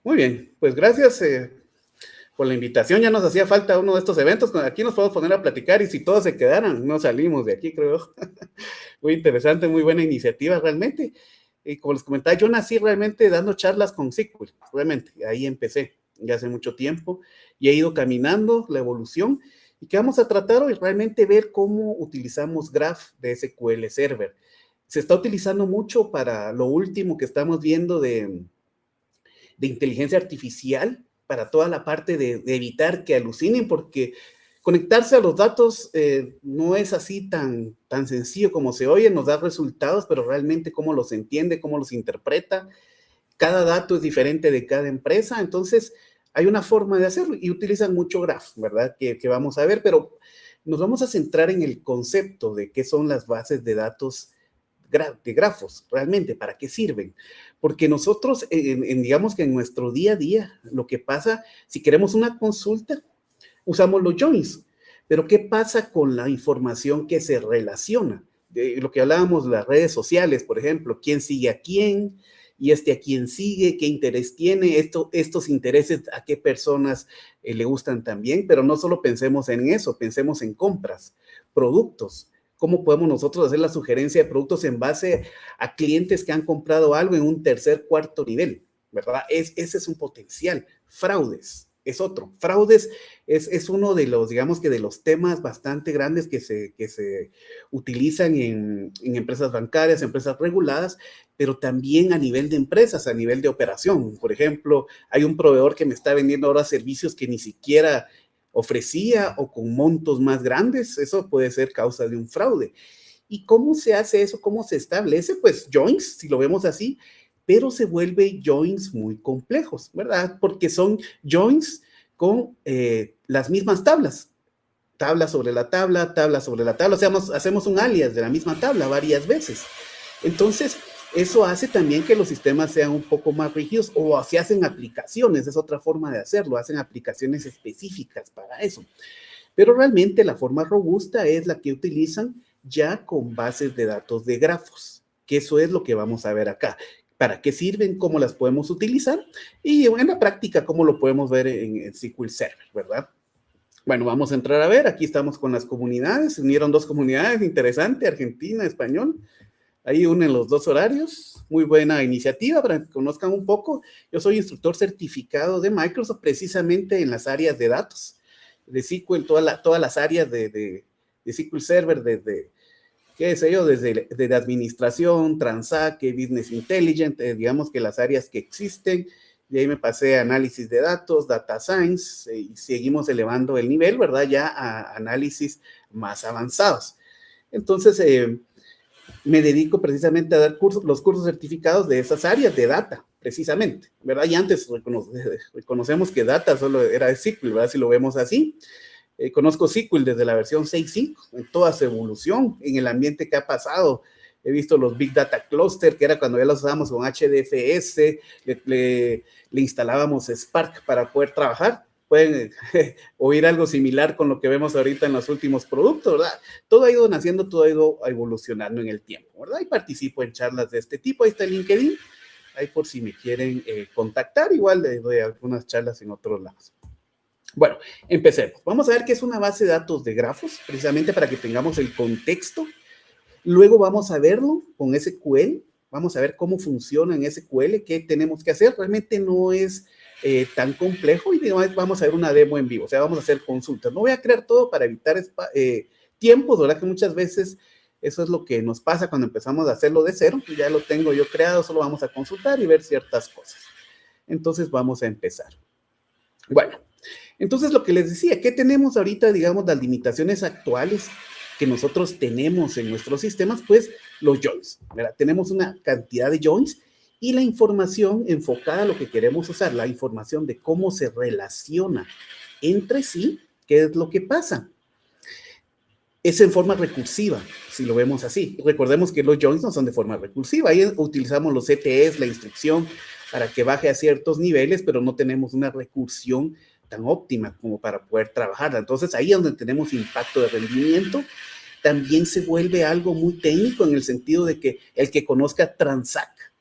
Muy bien, pues gracias por la invitación. Ya nos hacía falta uno de estos eventos. Aquí nos podemos poner a platicar y si todos se quedaran, no salimos de aquí, creo. Muy interesante, muy buena iniciativa realmente. Y como les comentaba, yo nací realmente dando charlas con SQL, realmente. Ahí empecé, ya hace mucho tiempo, y he ido caminando la evolución. Y que vamos a tratar hoy, realmente ver cómo utilizamos Graph de SQL Server. Se está utilizando mucho para lo último que estamos viendo de inteligencia artificial para toda la parte de evitar que alucinen, porque conectarse a los datos no es así tan sencillo como se oye, nos da resultados, pero realmente cómo los entiende, cómo los interpreta. Cada dato es diferente de cada empresa, entonces hay una forma de hacerlo y utilizan mucho Graph, ¿verdad? Que vamos a ver, pero nos vamos a centrar en el concepto de qué son las bases de datos de grafos, realmente, ¿para qué sirven? Porque nosotros, digamos que en nuestro día a día, lo que pasa, si queremos una consulta, usamos los joins, pero ¿qué pasa con la información que se relaciona? De lo que hablábamos, las redes sociales, por ejemplo, quién sigue a quién, y a quién sigue, qué interés tiene, estos intereses a qué personas le gustan también, pero no solo pensemos en eso, pensemos en compras, productos. ¿Cómo podemos nosotros hacer la sugerencia de productos en base a clientes que han comprado algo en un tercer, cuarto nivel? ¿Verdad? Ese es un potencial. Fraudes es otro. Fraudes es uno de los, digamos que de los temas bastante grandes que se utilizan en empresas bancarias, empresas reguladas, pero también a nivel de empresas, a nivel de operación. Por ejemplo, hay un proveedor que me está vendiendo ahora servicios que ni siquiera ofrecía o con montos más grandes. Eso puede ser causa de un fraude. ¿Y cómo se hace eso? ¿Cómo se establece? Pues joins, si lo vemos así, pero se vuelve joins muy complejos, ¿verdad? Porque son joins con las mismas tablas. Tabla sobre la tabla, tabla sobre la tabla. O sea, hacemos un alias de la misma tabla varias veces. Entonces, eso hace también que los sistemas sean un poco más rígidos o se hacen aplicaciones, es otra forma de hacerlo, hacen aplicaciones específicas para eso. Pero realmente la forma robusta es la que utilizan ya con bases de datos de grafos, que eso es lo que vamos a ver acá. ¿Para qué sirven? ¿Cómo las podemos utilizar? Y en la práctica, ¿cómo lo podemos ver en SQL Server, verdad? Bueno, vamos a entrar a ver. Aquí estamos con las comunidades. Se unieron dos comunidades, interesante, Argentina, español. Ahí unen los dos horarios. Muy buena iniciativa para que conozcan un poco. Yo soy instructor certificado de Microsoft precisamente en las áreas de datos, de SQL, todas las áreas de SQL Server, desde, qué sé yo, desde administración, Transaque, Business Intelligence, digamos que las áreas que existen. De ahí me pasé a análisis de datos, data science, y seguimos elevando el nivel, ¿verdad? Ya a análisis más avanzados. Entonces, me dedico precisamente a dar los cursos certificados de esas áreas de data, precisamente, ¿verdad? Y antes reconocemos que data solo era de SQL, ¿verdad? Si lo vemos así. Conozco SQL desde la versión 6.5, en toda su evolución, en el ambiente que ha pasado. He visto los Big Data Cluster, que era cuando ya los usábamos con HDFS, le instalábamos Spark para poder trabajar. Pueden oír algo similar con lo que vemos ahorita en los últimos productos, ¿verdad? Todo ha ido naciendo, todo ha ido evolucionando en el tiempo, ¿verdad? Y participo en charlas de este tipo. Ahí está el LinkedIn, ahí por si me quieren contactar, igual les doy algunas charlas en otros lados. Bueno, empecemos. Vamos a ver qué es una base de datos de grafos, precisamente para que tengamos el contexto. Luego vamos a verlo con SQL, vamos a ver cómo funciona en SQL, qué tenemos que hacer. Realmente no es tan complejo y vamos a ver una demo en vivo, o sea, vamos a hacer consultas. No voy a crear todo para evitar tiempos, ¿verdad? Que muchas veces eso es lo que nos pasa cuando empezamos a hacerlo de cero. Ya lo tengo yo creado, solo vamos a consultar y ver ciertas cosas. Entonces vamos a empezar. Bueno, entonces lo que les decía, ¿qué tenemos ahorita, digamos, las limitaciones actuales que nosotros tenemos en nuestros sistemas? Pues los joins, ¿verdad? Tenemos una cantidad de joins y la información enfocada a lo que queremos usar, la información de cómo se relaciona entre sí, ¿qué es lo que pasa? Es en forma recursiva, si lo vemos así. Recordemos que los joins no son de forma recursiva. Ahí utilizamos los CTEs, la instrucción, para que baje a ciertos niveles, pero no tenemos una recursión tan óptima como para poder trabajarla. Entonces, ahí es donde tenemos impacto de rendimiento. También se vuelve algo muy técnico en el sentido de que el que conozca Transac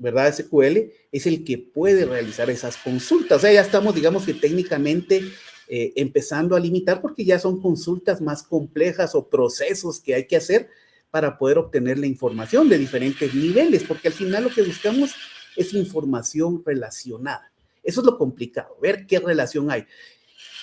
¿verdad? SQL es el que puede realizar esas consultas. O sea, ya estamos, digamos que técnicamente empezando a limitar porque ya son consultas más complejas o procesos que hay que hacer para poder obtener la información de diferentes niveles, porque al final lo que buscamos es información relacionada. Eso es lo complicado, ver qué relación hay.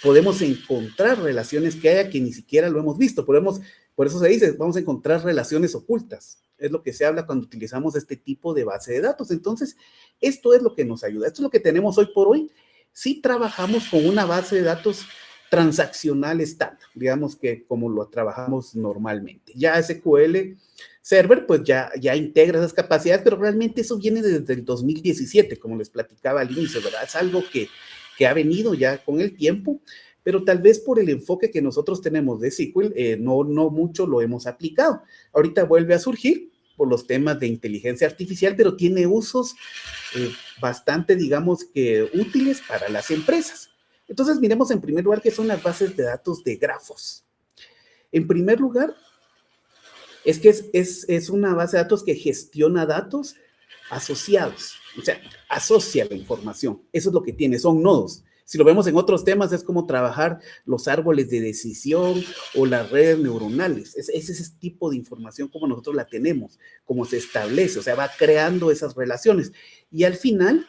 Podemos encontrar relaciones que haya que ni siquiera lo hemos visto. Por eso se dice, vamos a encontrar relaciones ocultas. Es lo que se habla cuando utilizamos este tipo de base de datos. Entonces, esto es lo que nos ayuda. Esto es lo que tenemos hoy por hoy. Si trabajamos con una base de datos transaccional estándar, digamos que como lo trabajamos normalmente. Ya SQL Server, pues ya integra esas capacidades, pero realmente eso viene desde el 2017, como les platicaba al inicio, ¿verdad? Es algo que ha venido ya con el tiempo, pero tal vez por el enfoque que nosotros tenemos de SQL, no mucho lo hemos aplicado. Ahorita vuelve a surgir por los temas de inteligencia artificial, pero tiene usos bastante, digamos que útiles para las empresas. Entonces, miremos en primer lugar qué son las bases de datos de grafos. En primer lugar, es que es una base de datos que gestiona datos asociados, o sea, asocia la información. Eso es lo que tiene, son nodos. Si lo vemos en otros temas, es como trabajar los árboles de decisión o las redes neuronales. Es ese tipo de información como nosotros la tenemos, como se establece, o sea, va creando esas relaciones. Y al final,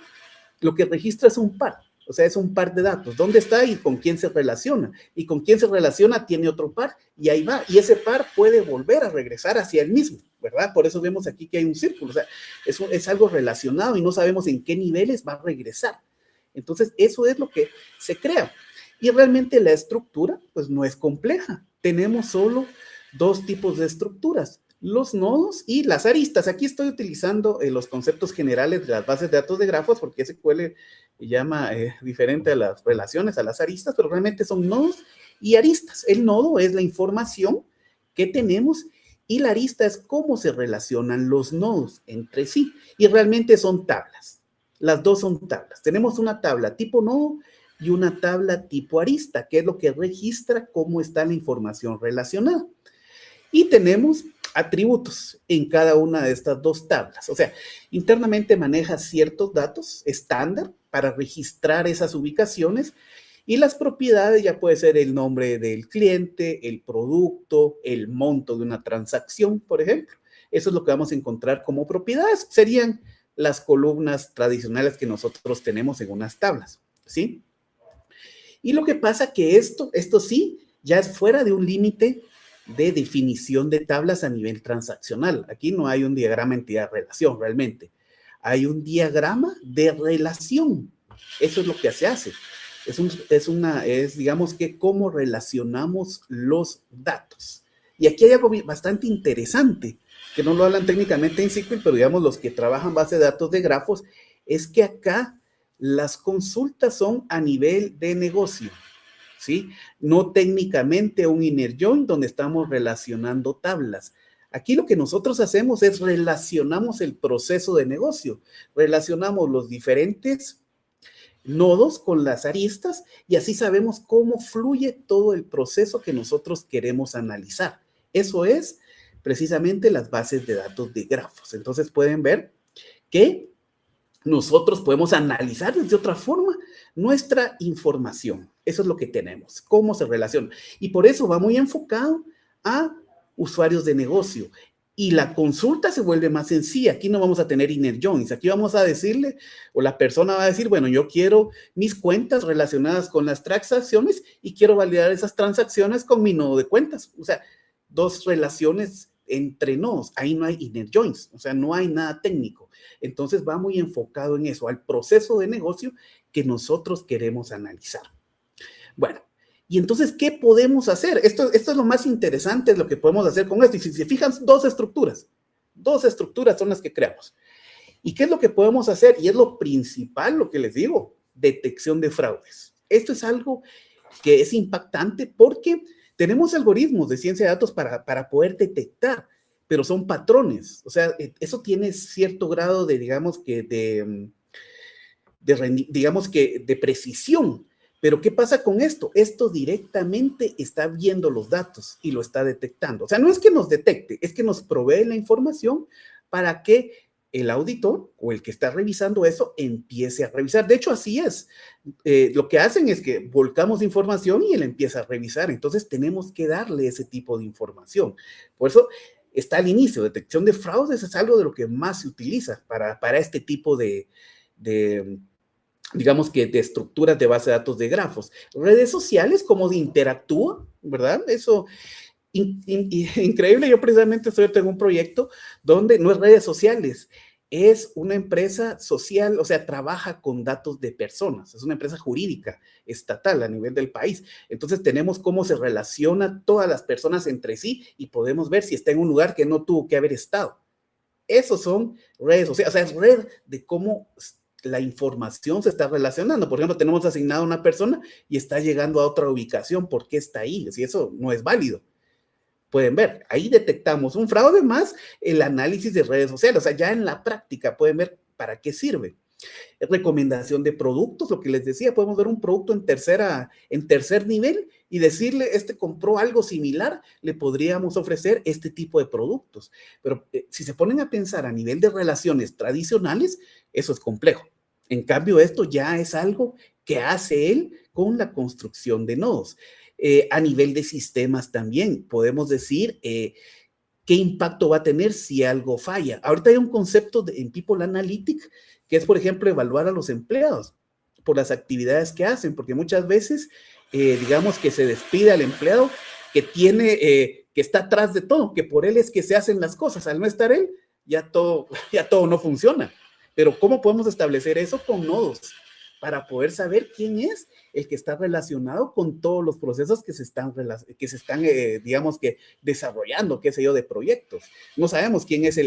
lo que registra es un par. O sea, es un par de datos. ¿Dónde está y con quién se relaciona? Y con quién se relaciona tiene otro par y ahí va. Y ese par puede volver a regresar hacia el mismo, ¿verdad? Por eso vemos aquí que hay un círculo. O sea, es algo relacionado y no sabemos en qué niveles va a regresar. Entonces, eso es lo que se crea. Y realmente la estructura, pues no es compleja. Tenemos solo dos tipos de estructuras, los nodos y las aristas. Aquí estoy utilizando los conceptos generales de las bases de datos de grafos porque SQL llama diferente a las relaciones, a las aristas, pero realmente son nodos y aristas. El nodo es la información que tenemos y la arista es cómo se relacionan los nodos entre sí. Y realmente son tablas. Las dos son tablas. Tenemos una tabla tipo nodo y una tabla tipo arista, que es lo que registra cómo está la información relacionada. Y tenemos atributos en cada una de estas dos tablas. O sea, internamente maneja ciertos datos estándar para registrar esas ubicaciones y las propiedades ya puede ser el nombre del cliente, el producto, el monto de una transacción, por ejemplo. Eso es lo que vamos a encontrar como propiedades. Serían las columnas tradicionales que nosotros tenemos en unas tablas, ¿sí? Y lo que pasa que esto sí, ya es fuera de un límite de definición de tablas a nivel transaccional. Aquí no hay un diagrama entidad-relación realmente. Hay un diagrama de relación. Eso es lo que se hace. Es digamos que cómo relacionamos los datos. Y aquí hay algo bastante interesante, que no lo hablan técnicamente en SQL, pero digamos los que trabajan base de datos de grafos, es que acá las consultas son a nivel de negocio, ¿sí? No técnicamente un inner join donde estamos relacionando tablas. Aquí lo que nosotros hacemos es relacionamos el proceso de negocio, relacionamos los diferentes nodos con las aristas y así sabemos cómo fluye todo el proceso que nosotros queremos analizar. Eso es precisamente las bases de datos de grafos. Entonces pueden ver que nosotros podemos analizar desde otra forma nuestra información. Eso es lo que tenemos, cómo se relaciona. Y por eso va muy enfocado a usuarios de negocio. Y la consulta se vuelve más sencilla. Aquí no vamos a tener inner joins. Aquí vamos a decirle, o la persona va a decir, bueno, yo quiero mis cuentas relacionadas con las transacciones y quiero validar esas transacciones con mi nodo de cuentas. O sea, dos relaciones entre nodos. Ahí no hay inner joins. O sea, no hay nada técnico. Entonces va muy enfocado en eso, al proceso de negocio que nosotros queremos analizar. Bueno, y entonces, ¿qué podemos hacer? Esto es lo más interesante, lo que podemos hacer con esto. Y si se fijan, dos estructuras son las que creamos. ¿Y qué es lo que podemos hacer? Y es lo principal, lo que les digo, detección de fraudes. Esto es algo que es impactante porque tenemos algoritmos de ciencia de datos para poder detectar, pero son patrones. O sea, eso tiene cierto grado de, digamos que, de precisión. Pero ¿qué pasa con esto? Esto directamente está viendo los datos y lo está detectando. O sea, no es que nos detecte, es que nos provee la información para que el auditor o el que está revisando eso empiece a revisar. De hecho, así es. Lo que hacen es que volcamos información y él empieza a revisar. Entonces, tenemos que darle ese tipo de información. Por eso está al inicio. Detección de fraudes es algo de lo que más se utiliza para este tipo de digamos que de estructuras de base de datos de grafos. Redes sociales, cómo interactúa, ¿verdad? Eso increíble. Yo precisamente estoy en un proyecto donde no es redes sociales, es una empresa social, o sea, trabaja con datos de personas, es una empresa jurídica estatal a nivel del país. Entonces tenemos cómo se relacionan todas las personas entre sí y podemos ver si está en un lugar que no tuvo que haber estado. Esos son redes sociales, o sea, es red de cómo la información se está relacionando. Por ejemplo, tenemos asignado a una persona y está llegando a otra ubicación. ¿Por qué está ahí? Si eso no es válido. Pueden ver, ahí detectamos un fraude más el análisis de redes sociales. O sea, ya en la práctica pueden ver para qué sirve. Recomendación de productos, lo que les decía, podemos ver un producto en tercer nivel y decirle, compró algo similar, le podríamos ofrecer este tipo de productos. Pero si se ponen a pensar a nivel de relaciones tradicionales, eso es complejo. En cambio, esto ya es algo que hace él con la construcción de nodos. A nivel de sistemas también, podemos decir qué impacto va a tener si algo falla. Ahorita hay un concepto en People Analytics que es, por ejemplo, evaluar a los empleados por las actividades que hacen, porque muchas veces, digamos que se despide al empleado que que está atrás de todo, que por él es que se hacen las cosas. Al no estar él, ya todo no funciona. Pero ¿cómo podemos establecer eso con nodos? Para poder saber quién es el que está relacionado con todos los procesos que se están digamos que, desarrollando, qué sé yo, de proyectos. No sabemos quién es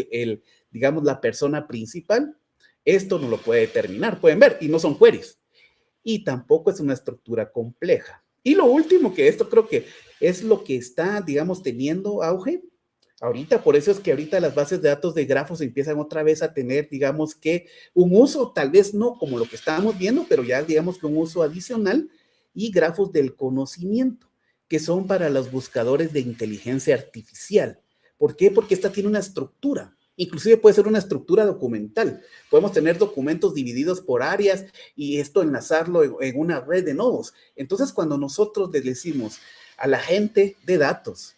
digamos, la persona principal. Esto no lo puede determinar, pueden ver, y no son queries. Y tampoco es una estructura compleja. Y lo último, que esto creo que es lo que está, digamos, teniendo auge ahorita, por eso es que ahorita las bases de datos de grafos empiezan otra vez a tener, digamos que un uso, tal vez no como lo que estábamos viendo, pero ya digamos que un uso adicional, y grafos del conocimiento, que son para los buscadores de inteligencia artificial. ¿Por qué? Porque esta tiene una estructura. Inclusive puede ser una estructura documental. Podemos tener documentos divididos por áreas y esto enlazarlo en una red de nodos. Entonces, cuando nosotros le decimos a la gente de datos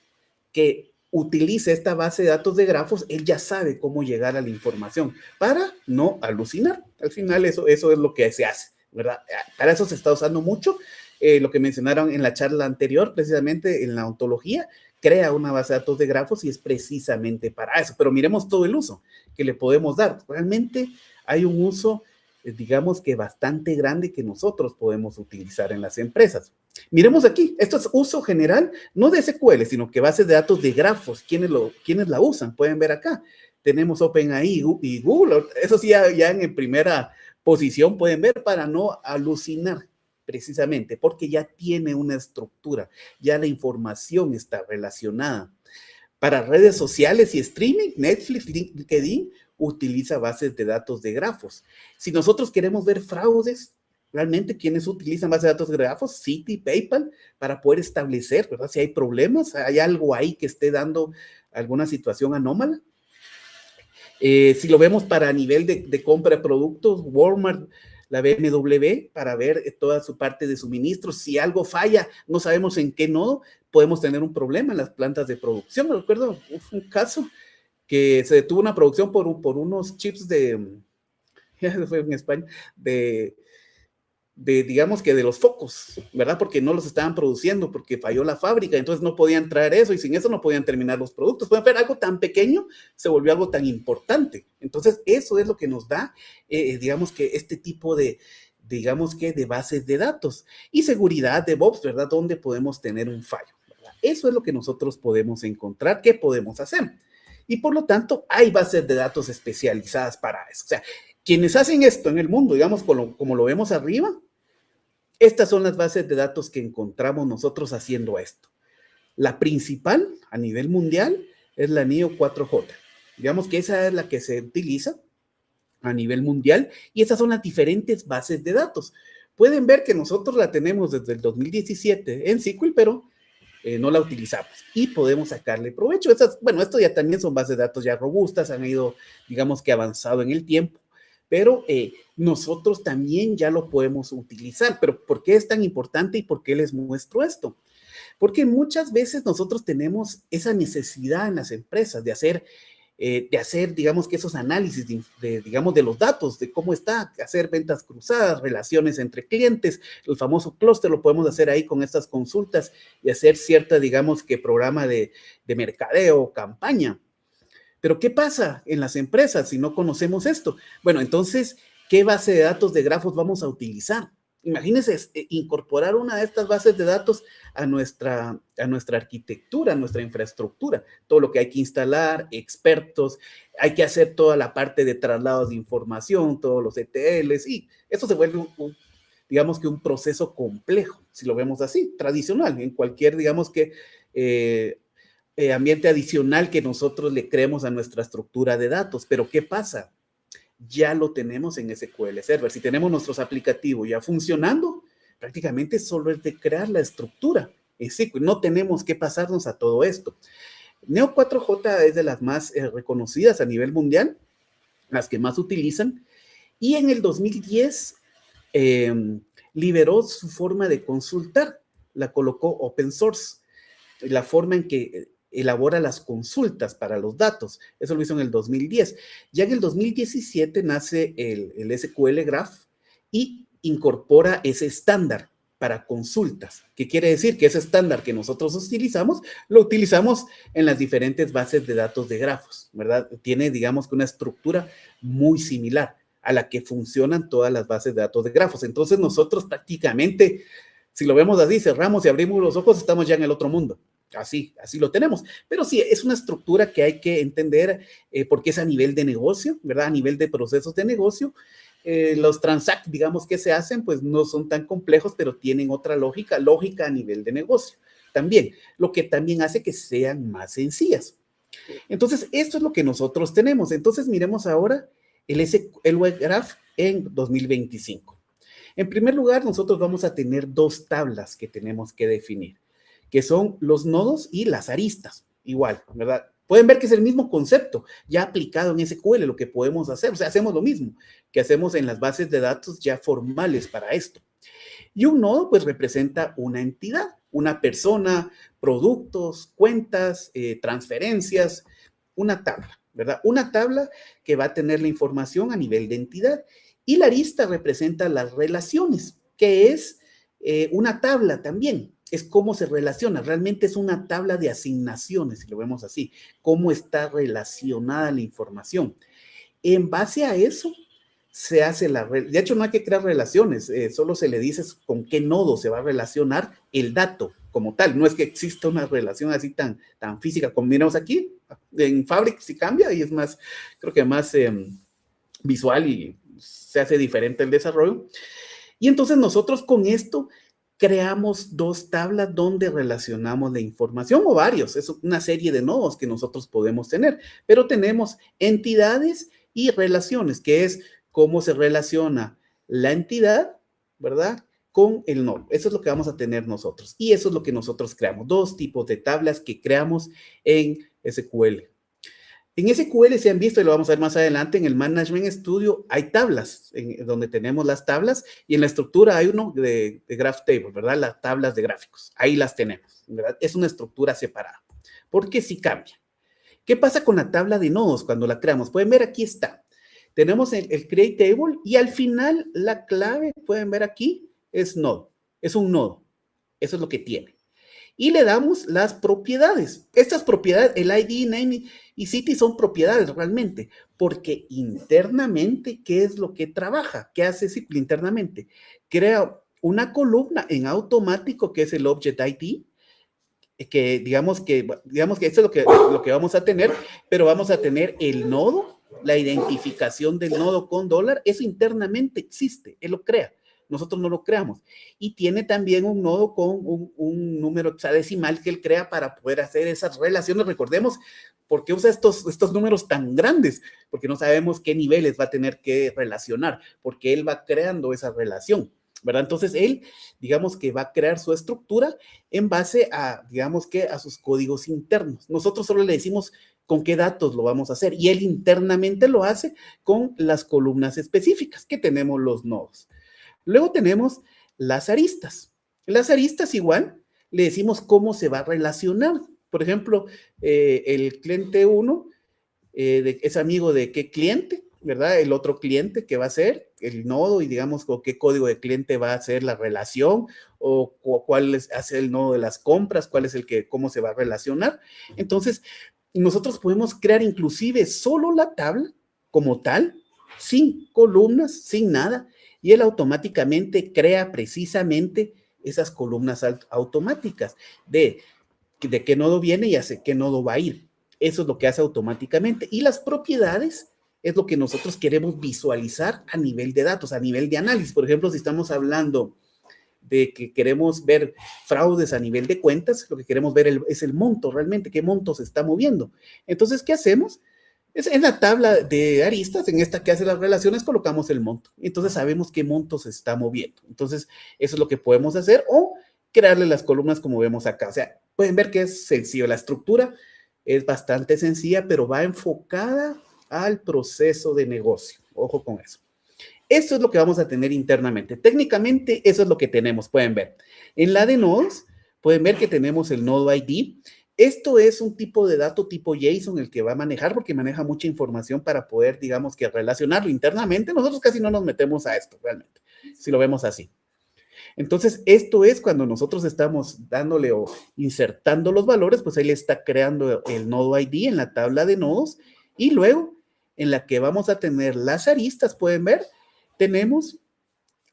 que utilice esta base de datos de grafos, él ya sabe cómo llegar a la información para no alucinar. Al final eso es lo que se hace, ¿verdad? Para eso se está usando mucho. Lo que mencionaron en la charla anterior, precisamente en la ontología, crea una base de datos de grafos y es precisamente para eso. Pero miremos todo el uso que le podemos dar. Realmente hay un uso, digamos que bastante grande que nosotros podemos utilizar en las empresas. Miremos aquí, esto es uso general, no de SQL, sino que bases de datos de grafos. ¿Quiénes la usan? Pueden ver acá. Tenemos OpenAI y Google. Eso sí, ya en primera posición pueden ver para no alucinar, precisamente, porque ya tiene una estructura, ya la información está relacionada. Para redes sociales y streaming, Netflix, LinkedIn utiliza bases de datos de grafos. Si nosotros queremos ver fraudes, realmente quienes utilizan bases de datos de grafos, Citi, PayPal, para poder establecer, ¿verdad? Si hay problemas, hay algo ahí que esté dando alguna situación anómala. Si lo vemos para nivel de compra de productos, Walmart, la BMW, para ver toda su parte de suministros. Si algo falla, no sabemos en qué nodo, podemos tener un problema en las plantas de producción. Me recuerdo un caso que se detuvo una producción por unos chips ya se fue en España, digamos que de los focos, ¿verdad? Porque no los estaban produciendo, porque falló la fábrica, entonces no podían traer eso y sin eso no podían terminar los productos. Pueden ver, algo tan pequeño se volvió algo tan importante. Entonces, eso es lo que nos da, digamos que este tipo digamos que de bases de datos y seguridad de DevOps, ¿verdad? Donde podemos tener un fallo, ¿verdad? Eso es lo que nosotros podemos encontrar, ¿qué podemos hacer? Y por lo tanto, hay bases de datos especializadas para eso. O sea, quienes hacen esto en el mundo, digamos, como lo vemos arriba, estas son las bases de datos que encontramos nosotros haciendo esto. La principal a nivel mundial es la NIO 4J. Digamos que esa es la que se utiliza a nivel mundial y esas son las diferentes bases de datos. Pueden ver que nosotros la tenemos desde el 2017 en SQL, pero no la utilizamos y podemos sacarle provecho. Bueno, esto ya también son bases de datos ya robustas, han ido, digamos que avanzado en el tiempo, pero nosotros también ya lo podemos utilizar. Pero ¿por qué es tan importante y por qué les muestro esto? Porque muchas veces nosotros tenemos esa necesidad en las empresas de hacer, digamos que esos análisis digamos, de los datos, de cómo está, hacer ventas cruzadas, relaciones entre clientes, el famoso clúster lo podemos hacer ahí con estas consultas y hacer cierta, digamos que programa de mercadeo, campaña. Pero ¿qué pasa en las empresas si no conocemos esto? Bueno, entonces, ¿qué base de datos de grafos vamos a utilizar? Imagínense incorporar una de estas bases de datos a nuestra arquitectura, a nuestra infraestructura. Todo lo que hay que instalar, expertos, hay que hacer toda la parte de traslados de información, todos los ETLs, y eso se vuelve digamos que un proceso complejo, si lo vemos así, tradicional, en cualquier, digamos que, ambiente adicional que nosotros le creemos a nuestra estructura de datos. Pero ¿qué pasa? Ya lo tenemos en SQL Server. Si tenemos nuestros aplicativos ya funcionando, prácticamente solo es de crear la estructura en SQL. No tenemos que pasarnos a todo esto. Neo 4j es de las más reconocidas a nivel mundial, las que más utilizan, y en el 2010 liberó su forma de consultar, la colocó open source, la forma en que elabora las consultas para los datos. Eso lo hizo en el 2010. Ya en el 2017 nace el SQL Graph y incorpora ese estándar para consultas. ¿Qué quiere decir? Que ese estándar que nosotros utilizamos, lo utilizamos en las diferentes bases de datos de grafos, ¿verdad? Tiene, digamos que una estructura muy similar a la que funcionan todas las bases de datos de grafos. Entonces nosotros prácticamente, si lo vemos así, cerramos y abrimos los ojos, estamos ya en el otro mundo. Así lo tenemos. Pero sí, es una estructura que hay que entender porque es a nivel de negocio, ¿verdad? A nivel de procesos de negocio. Los transacts, digamos, que se hacen, pues no son tan complejos, pero tienen otra lógica a nivel de negocio también, lo que también hace que sean más sencillas. Entonces, esto es lo que nosotros tenemos. Entonces, miremos ahora el Web Graph en 2025. En primer lugar, nosotros vamos a tener dos tablas que tenemos que definir, que son los nodos y las aristas, igual, ¿verdad? Pueden ver que es el mismo concepto, ya aplicado en SQL, lo que podemos hacer, o sea, hacemos lo mismo que hacemos en las bases de datos ya formales para esto. Y un nodo, pues, representa una entidad, una persona, productos, cuentas, transferencias, una tabla, ¿verdad? Una tabla que va a tener la información a nivel de entidad. Y la arista representa las relaciones, que es una tabla también. Es cómo se relaciona, realmente es una tabla de asignaciones, si lo vemos así, cómo está relacionada la información. En base a eso, se hace de hecho no hay que crear relaciones, solo se le dice con qué nodo se va a relacionar el dato como tal. No es que exista una relación así tan física como miramos aquí, en Fabric sí cambia y es más, creo que más visual y se hace diferente el desarrollo. Y entonces nosotros con esto creamos dos tablas donde relacionamos la información o varios, es una serie de nodos que nosotros podemos tener, pero tenemos entidades y relaciones, que es cómo se relaciona la entidad, ¿verdad?, con el nodo. Eso es lo que vamos a tener nosotros y eso es lo que nosotros creamos, dos tipos de tablas que creamos en SQL. En SQL se han visto, y lo vamos a ver más adelante, en el Management Studio hay tablas, donde tenemos las tablas, y en la estructura hay uno de Graph Table, ¿verdad? Las tablas de gráficos, ahí las tenemos, ¿verdad? Es una estructura separada, porque sí cambia. ¿Qué pasa con la tabla de nodos cuando la creamos? Pueden ver, aquí está. Tenemos el Create Table, y al final la clave, pueden ver aquí, es nodo, es un nodo. Eso es lo que tiene. Y le damos las propiedades. Estas propiedades, el ID, name y city son propiedades realmente, porque internamente, ¿qué es lo que trabaja? ¿Qué hace SQL internamente? Crea una columna en automático que es el Object ID, que digamos que esto es lo que vamos a tener, pero vamos a tener el nodo, la identificación del nodo con $, eso internamente existe, él lo crea. Nosotros no lo creamos. Y tiene también un nodo con un número hexadecimal que él crea para poder hacer esas relaciones. Recordemos por qué usa estos números tan grandes, porque no sabemos qué niveles va a tener que relacionar, porque él va creando esa relación. ¿verdad? Entonces, él, digamos que va a crear su estructura en base a, digamos que a sus códigos internos. Nosotros solo le decimos con qué datos lo vamos a hacer y él internamente lo hace con las columnas específicas que tenemos los nodos. Luego tenemos las aristas. Las aristas igual le decimos cómo se va a relacionar. Por ejemplo, el cliente 1 es amigo de qué cliente, ¿verdad? El otro cliente que va a ser el nodo y digamos con qué código de cliente va a ser la relación o cuál es el nodo de las compras, cuál es el que, cómo se va a relacionar. Entonces, nosotros podemos crear inclusive solo la tabla como tal, sin columnas, sin nada, y él automáticamente crea precisamente esas columnas automáticas de qué nodo viene y hacia qué nodo va a ir. Eso es lo que hace automáticamente. Y las propiedades es lo que nosotros queremos visualizar a nivel de datos, a nivel de análisis. Por ejemplo, si estamos hablando de que queremos ver fraudes a nivel de cuentas, lo que queremos ver es el monto realmente, qué monto se está moviendo. Entonces, ¿qué hacemos? Es en la tabla de aristas, en esta que hace las relaciones, colocamos el monto. Entonces sabemos qué monto se está moviendo. Entonces, eso es lo que podemos hacer o crearle las columnas como vemos acá. O sea, pueden ver que es sencillo. La estructura es bastante sencilla, pero va enfocada al proceso de negocio. Ojo con eso. Eso es lo que vamos a tener internamente. Técnicamente, eso es lo que tenemos, pueden ver. En la de nodos, pueden ver que tenemos el nodo ID. Esto es un tipo de dato tipo JSON el que va a manejar porque maneja mucha información para poder, digamos que relacionarlo internamente. Nosotros casi no nos metemos a esto realmente, si lo vemos así. Entonces, esto es cuando nosotros estamos dándole o insertando los valores, pues ahí le está creando el nodo ID en la tabla de nodos y luego en la que vamos a tener las aristas, pueden ver, tenemos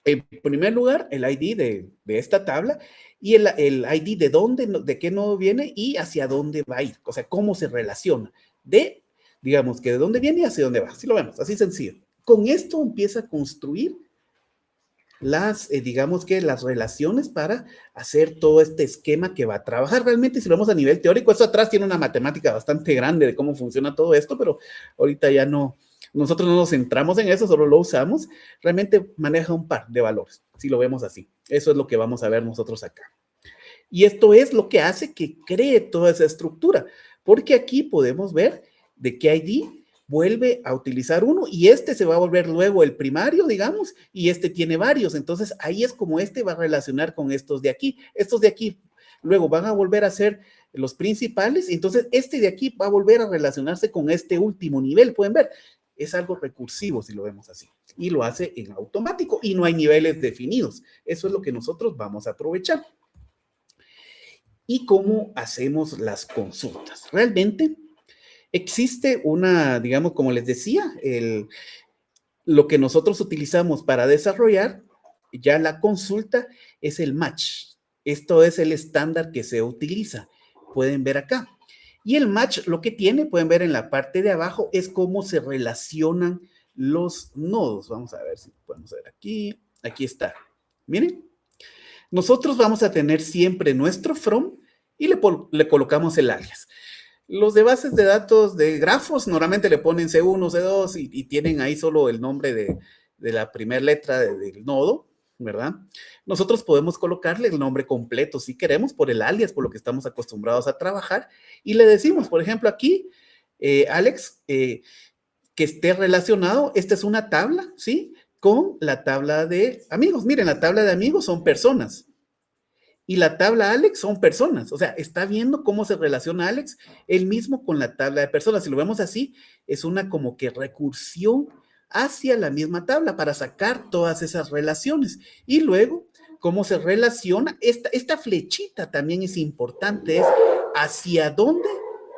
en primer lugar el ID de esta tabla y el ID de dónde, de qué nodo viene y hacia dónde va a ir, o sea, cómo se relaciona de, digamos que de dónde viene y hacia dónde va, así lo vemos, así sencillo. Con esto empieza a construir digamos que las relaciones para hacer todo este esquema que va a trabajar realmente. Si lo vemos a nivel teórico, eso atrás tiene una matemática bastante grande de cómo funciona todo esto, pero ahorita ya no, nosotros no nos centramos en eso, solo lo usamos. Realmente maneja un par de valores, si lo vemos así. Eso es lo que vamos a ver nosotros acá. Y esto es lo que hace que cree toda esa estructura, porque aquí podemos ver de qué ID vuelve a utilizar uno y este se va a volver luego el primario, digamos, y este tiene varios. Entonces, ahí es como este va a relacionar con estos de aquí. Estos de aquí luego van a volver a ser los principales. Entonces, este de aquí va a volver a relacionarse con este último nivel. Pueden ver, es algo recursivo si lo vemos así. Y lo hace en automático y no hay niveles definidos. Eso es lo que nosotros vamos a aprovechar. ¿Y cómo hacemos las consultas? Realmente existe una, digamos, como les decía, lo que nosotros utilizamos para desarrollar ya la consulta es el match. Esto es el estándar que se utiliza. Pueden ver acá. Y el match lo que tiene, pueden ver en la parte de abajo, es cómo se relacionan los nodos. Vamos a ver si podemos ver aquí. Aquí está. Miren. Nosotros vamos a tener siempre nuestro from y le colocamos el alias. Los de bases de datos de grafos normalmente le ponen C1, C2 y tienen ahí solo el nombre de la primera letra del nodo, ¿verdad? Nosotros podemos colocarle el nombre completo si queremos por el alias, por lo que estamos acostumbrados a trabajar y le decimos, por ejemplo, aquí, Alex, que esté relacionado, esta es una tabla, ¿sí? Con la tabla de amigos. Miren, la tabla de amigos son personas. Y la tabla Alex son personas. O sea, está viendo cómo se relaciona Alex él mismo con la tabla de personas. Si lo vemos así, es una como que recursión hacia la misma tabla para sacar todas esas relaciones. Y luego, cómo se relaciona. Esta flechita también es importante, es hacia dónde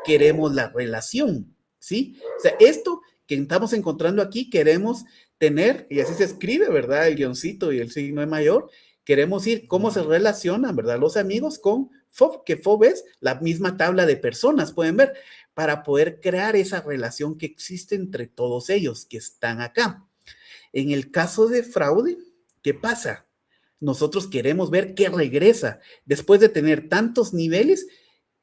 queremos la relación, ¿sí? O sea, esto que estamos encontrando aquí queremos tener, y así se escribe, ¿verdad? El guioncito y el signo de mayor, queremos ir cómo se relacionan, ¿verdad? Los amigos con FOB, que FOB es la misma tabla de personas, pueden ver, para poder crear esa relación que existe entre todos ellos que están acá. En el caso de fraude, ¿qué pasa? Nosotros queremos ver qué regresa. Después de tener tantos niveles,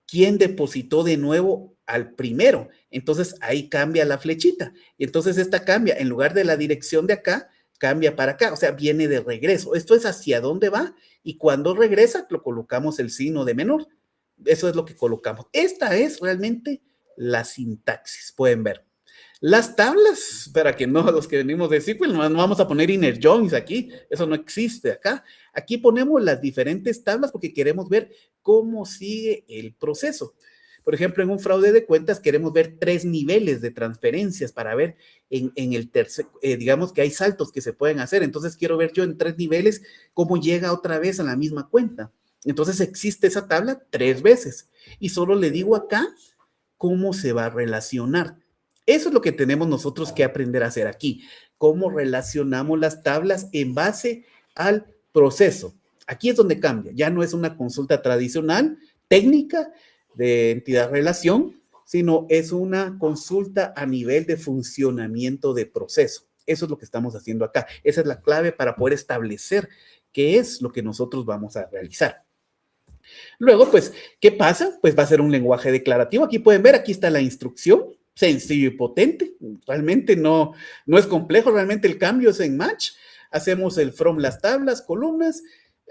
¿quién depositó de nuevo al primero? Entonces ahí cambia la flechita. Y entonces esta cambia, en lugar de la dirección de acá, cambia para acá, o sea, viene de regreso. Esto es hacia dónde va y cuando regresa lo colocamos el signo de menor. Eso es lo que colocamos. Esta es realmente la sintaxis, pueden ver. Las tablas, para que no los que venimos de SQL, no vamos a poner inner joins aquí, eso no existe acá. Aquí ponemos las diferentes tablas porque queremos ver cómo sigue el proceso. Por ejemplo, en un fraude de cuentas queremos ver 3 niveles de transferencias para ver en el tercer, digamos que hay saltos que se pueden hacer. Entonces quiero ver yo en 3 niveles cómo llega otra vez a la misma cuenta. Entonces existe esa tabla 3 veces y solo le digo acá cómo se va a relacionar. Eso es lo que tenemos nosotros que aprender a hacer aquí. Cómo relacionamos las tablas en base al proceso. Aquí es donde cambia. Ya no es una consulta tradicional, técnica, de entidad-relación, sino es una consulta a nivel de funcionamiento de proceso. Eso es lo que estamos haciendo acá. Esa es la clave para poder establecer qué es lo que nosotros vamos a realizar. Luego, pues, ¿qué pasa? Pues va a ser un lenguaje declarativo. Aquí pueden ver, aquí está la instrucción, sencillo y potente. Realmente no es complejo, realmente el cambio es en match. Hacemos el from las tablas, columnas.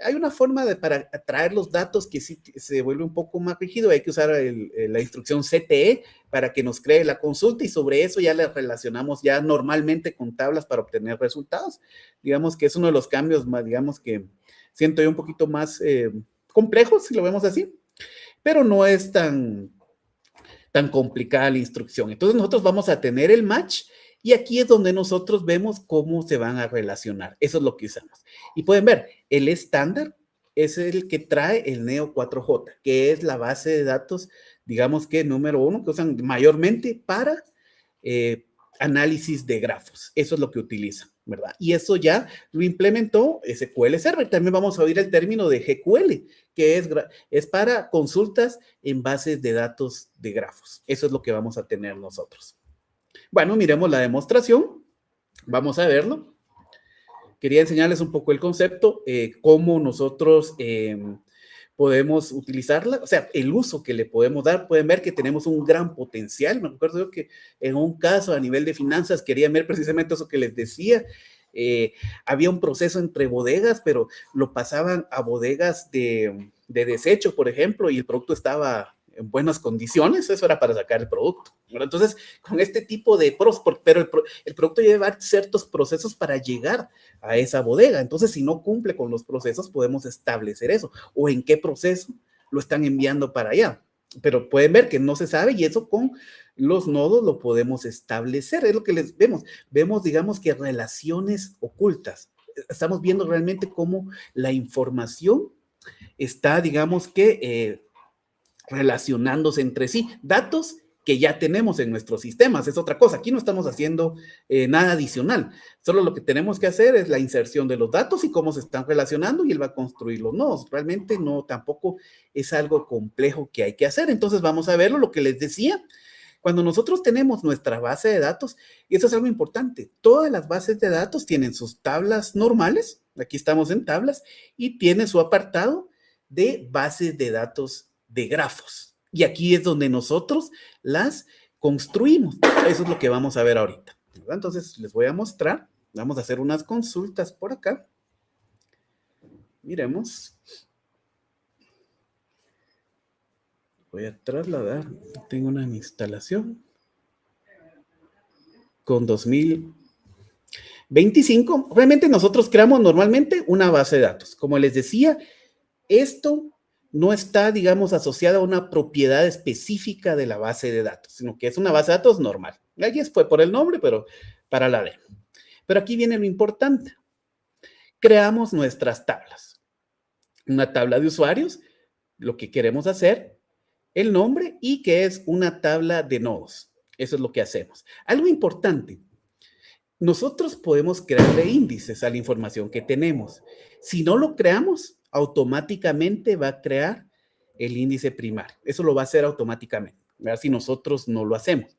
Hay una forma para traer los datos que sí se vuelve un poco más rígido. Hay que usar la instrucción CTE para que nos cree la consulta y sobre eso ya le relacionamos ya normalmente con tablas para obtener resultados. Digamos que es uno de los cambios más, digamos que siento yo un poquito más complejos, si lo vemos así, pero no es tan complicada la instrucción. Entonces nosotros vamos a tener el match y aquí es donde nosotros vemos cómo se van a relacionar. Eso es lo que usamos. Y pueden ver, el estándar es el que trae el Neo 4J, que es la base de datos, digamos que número 1, que usan mayormente para análisis de grafos. Eso es lo que utilizan, ¿verdad? Y eso ya lo implementó SQL Server. También vamos a oír el término de GQL, que es para consultas en bases de datos de grafos. Eso es lo que vamos a tener nosotros. Bueno, miremos la demostración. Vamos a verlo. Quería enseñarles un poco el concepto, cómo nosotros podemos utilizarla, o sea, el uso que le podemos dar. Pueden ver que tenemos un gran potencial. Me acuerdo yo que en un caso a nivel de finanzas querían ver precisamente eso que les decía. Había un proceso entre bodegas, pero lo pasaban a bodegas de desecho, por ejemplo, y el producto estaba en buenas condiciones. Eso era para sacar el producto, ¿verdad? Entonces, con este tipo de pero el producto lleva ciertos procesos para llegar a esa bodega. Entonces, si no cumple con los procesos, podemos establecer eso, o en qué proceso lo están enviando para allá. Pero pueden ver que no se sabe y eso con los nodos lo podemos establecer. Es lo que les vemos. Vemos, digamos que relaciones ocultas. Estamos viendo realmente cómo la información está, digamos que, relacionándose entre sí. Datos que ya tenemos en nuestros sistemas, es otra cosa. Aquí no estamos haciendo nada adicional. Solo lo que tenemos que hacer es la inserción de los datos y cómo se están relacionando y él va a construir los nodos. Realmente no, tampoco es algo complejo que hay que hacer. Entonces vamos a verlo, lo que les decía. Cuando nosotros tenemos nuestra base de datos, y eso es algo importante, todas las bases de datos tienen sus tablas normales, aquí estamos en tablas, y tiene su apartado de bases de datos de grafos. Y aquí es donde nosotros las construimos. Eso es lo que vamos a ver ahorita, ¿verdad? Entonces les voy a mostrar. Vamos a hacer unas consultas por acá. Miremos. Voy a trasladar. Tengo una instalación con 2025. Realmente nosotros creamos normalmente una base de datos. Como les decía, esto no está, digamos, asociada a una propiedad específica de la base de datos, sino que es una base de datos normal. Aquí fue por el nombre, pero para la demo. Pero aquí viene lo importante. Creamos nuestras tablas. Una tabla de usuarios, lo que queremos hacer, el nombre y que es una tabla de nodos. Eso es lo que hacemos. Algo importante. Nosotros podemos crearle índices a la información que tenemos. Si no lo creamos, automáticamente va a crear el índice primario. Eso lo va a hacer automáticamente, ¿verdad? Si nosotros no lo hacemos.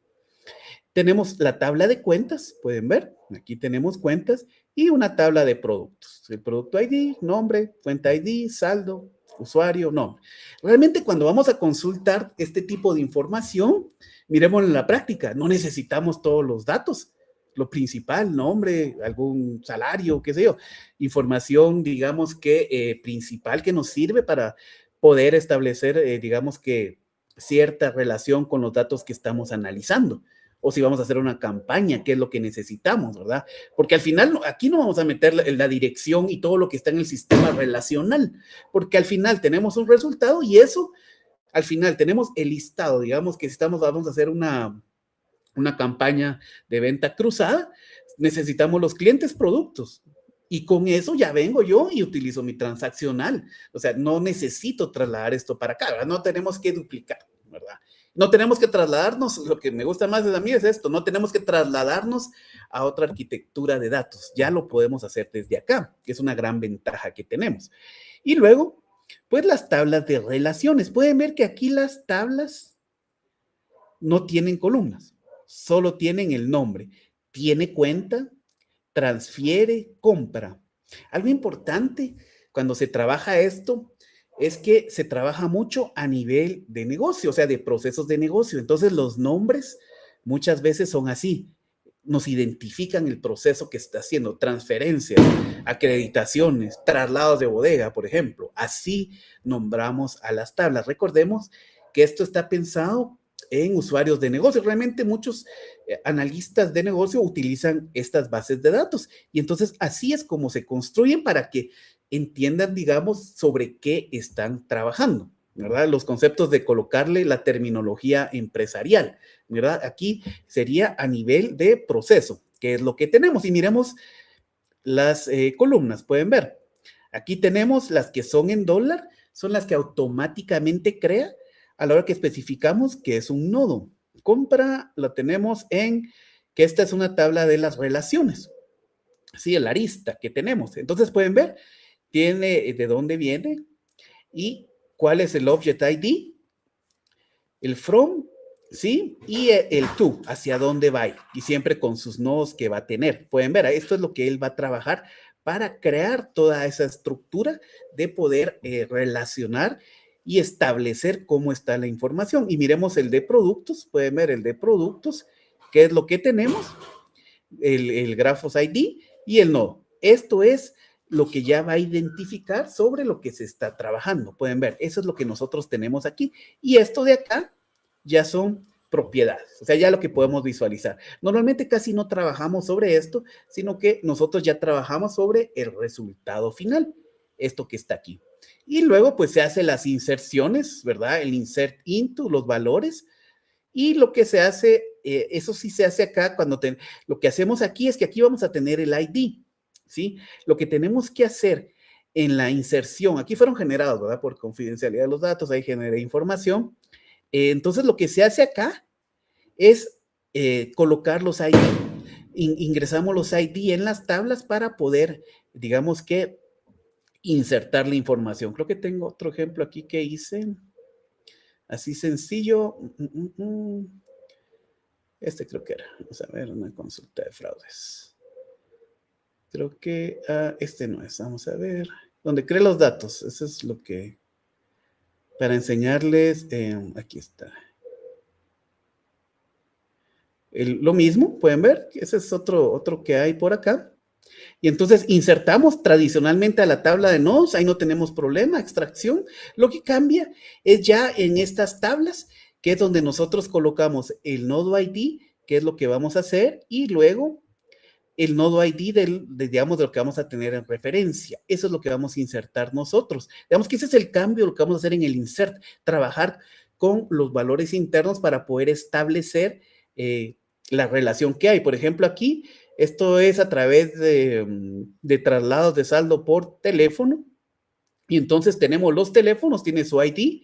Tenemos la tabla de cuentas, pueden ver, aquí tenemos cuentas y una tabla de productos. El producto ID, nombre, cuenta ID, saldo, usuario, nombre. Realmente cuando vamos a consultar este tipo de información, miremoslo en la práctica, no necesitamos todos los datos. lo principal, nombre, algún salario, qué sé yo, información, digamos que principal que nos sirve para poder establecer, digamos que cierta relación con los datos que estamos analizando. O si vamos a hacer una campaña, qué es lo que necesitamos, ¿verdad? Porque al final aquí no vamos a meter la dirección y todo lo que está en el sistema relacional, porque al final tenemos un resultado y eso, al final tenemos el listado, digamos que si vamos a hacer una campaña de venta cruzada, necesitamos los clientes productos. Y con eso ya vengo yo y utilizo mi transaccional. O sea, no necesito trasladar esto para acá, ¿verdad? No tenemos que duplicar, ¿verdad? No tenemos que trasladarnos, lo que me gusta más de mí es esto, no tenemos que trasladarnos a otra arquitectura de datos. Ya lo podemos hacer desde acá, que es una gran ventaja que tenemos. Y luego, pues las tablas de relaciones. Pueden ver que aquí las tablas no tienen columnas, solo tienen el nombre. Tiene cuenta, transfiere, compra. Algo importante cuando se trabaja esto es que se trabaja mucho a nivel de negocio, o sea, de procesos de negocio. Entonces los nombres muchas veces son así. Nos identifican el proceso que está haciendo, transferencias, acreditaciones, traslados de bodega, por ejemplo. Así nombramos a las tablas. Recordemos que esto está pensado en usuarios de negocio. Realmente muchos analistas de negocio utilizan estas bases de datos y entonces así es como se construyen para que entiendan, digamos, sobre qué están trabajando, ¿verdad? Los conceptos de colocarle la terminología empresarial, ¿verdad? Aquí sería a nivel de proceso, que es lo que tenemos. Y miremos las columnas, pueden ver. Aquí tenemos las que son en dólar, son las que automáticamente crea a la hora que especificamos que es un nodo. Compra la tenemos en que esta es una tabla de las relaciones, sí, el arista que tenemos. Entonces pueden ver, tiene de dónde viene y cuál es el object ID, el from, ¿sí? Y el to, hacia dónde va y siempre con sus nodos que va a tener. Pueden ver, esto es lo que él va a trabajar para crear toda esa estructura de poder relacionar y establecer cómo está la información. Y miremos el de productos, pueden ver el de productos, que es lo que tenemos, el Graphos ID y el nodo. Esto es lo que ya va a identificar sobre lo que se está trabajando. Pueden ver, eso es lo que nosotros tenemos aquí. Y esto de acá ya son propiedades, o sea, ya lo que podemos visualizar. Normalmente casi no trabajamos sobre esto, sino que nosotros ya trabajamos sobre el resultado final, esto que está aquí. Y luego pues se hacen las inserciones, ¿verdad? El insert into, los valores, y lo que se hace, eso sí se hace acá cuando lo que hacemos aquí es que aquí vamos a tener el ID, ¿sí? Lo que tenemos que hacer en la inserción, aquí fueron generados, ¿verdad? Por confidencialidad de los datos, ahí generé información. Entonces, lo que se hace acá es colocar los ID. Ingresamos los ID en las tablas para poder, digamos que, insertar la información. Creo que tengo otro ejemplo aquí que hice. Así sencillo. Este creo que era. Vamos a ver, una consulta de fraudes. Creo que este no es. Vamos a ver. Donde cree los datos. Eso es lo que... Para enseñarles... aquí está. Lo mismo, pueden ver. Ese es otro que hay por acá. Y entonces insertamos tradicionalmente a la tabla de nodos, ahí no tenemos problema, extracción. Lo que cambia es ya en estas tablas, que es donde nosotros colocamos el nodo ID, que es lo que vamos a hacer, y luego el nodo ID digamos, de lo que vamos a tener en referencia. Eso es lo que vamos a insertar nosotros. Digamos que ese es el cambio, lo que vamos a hacer en el insert, trabajar con los valores internos para poder establecer la relación que hay. Por ejemplo, aquí, esto es a través de traslados de saldo por teléfono. Y entonces tenemos los teléfonos, tiene su ID,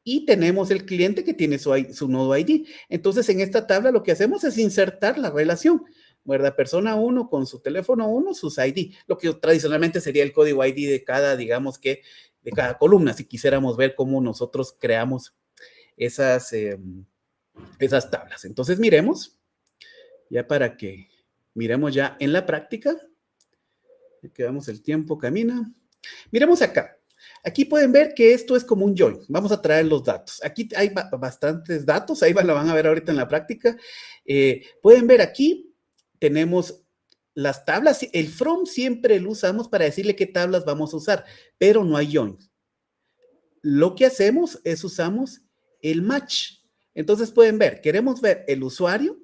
y tenemos el cliente que tiene su nodo ID. Entonces, en esta tabla lo que hacemos es insertar la relación, ¿verdad? Persona 1 con su teléfono 1, sus ID, lo que tradicionalmente sería el código ID de cada, digamos que, de cada columna, si quisiéramos ver cómo nosotros creamos esas tablas. Entonces, miremos, ya para que miremos ya en la práctica, que vamos, el tiempo camina. Miremos acá. Aquí pueden ver que esto es como un join. Vamos a traer los datos. Aquí hay bastantes datos, ahí lo van a ver ahorita en la práctica. Pueden ver aquí, tenemos las tablas. El from siempre lo usamos para decirle qué tablas vamos a usar, pero no hay join. Lo que hacemos es usamos el match. Entonces pueden ver, queremos ver el usuario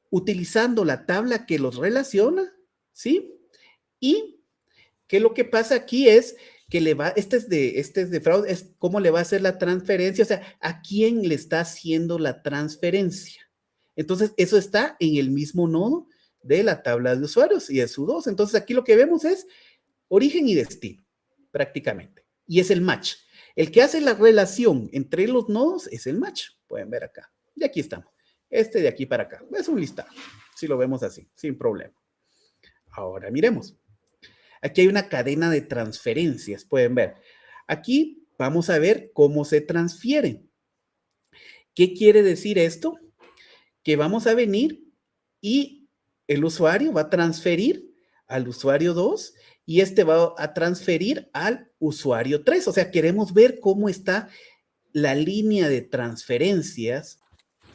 utilizando la tabla que los relaciona, ¿sí? Y que lo que pasa aquí es que le va, este es de fraude, es cómo le va a hacer la transferencia, o sea, a quién le está haciendo la transferencia. Entonces, eso está en el mismo nodo de la tabla de usuarios y es U2. Entonces, aquí lo que vemos es origen y destino, prácticamente. Y es el match. El que hace la relación entre los nodos es el match. Pueden ver acá. Y aquí estamos. Este de aquí para acá. Es un listado. Si lo vemos así, sin problema. Ahora miremos. Aquí hay una cadena de transferencias. Pueden ver. Aquí vamos a ver cómo se transfieren. ¿Qué quiere decir esto? Que vamos a venir y el usuario va a transferir al usuario 2 y este va a transferir al usuario 3. O sea, queremos ver cómo está la línea de transferencias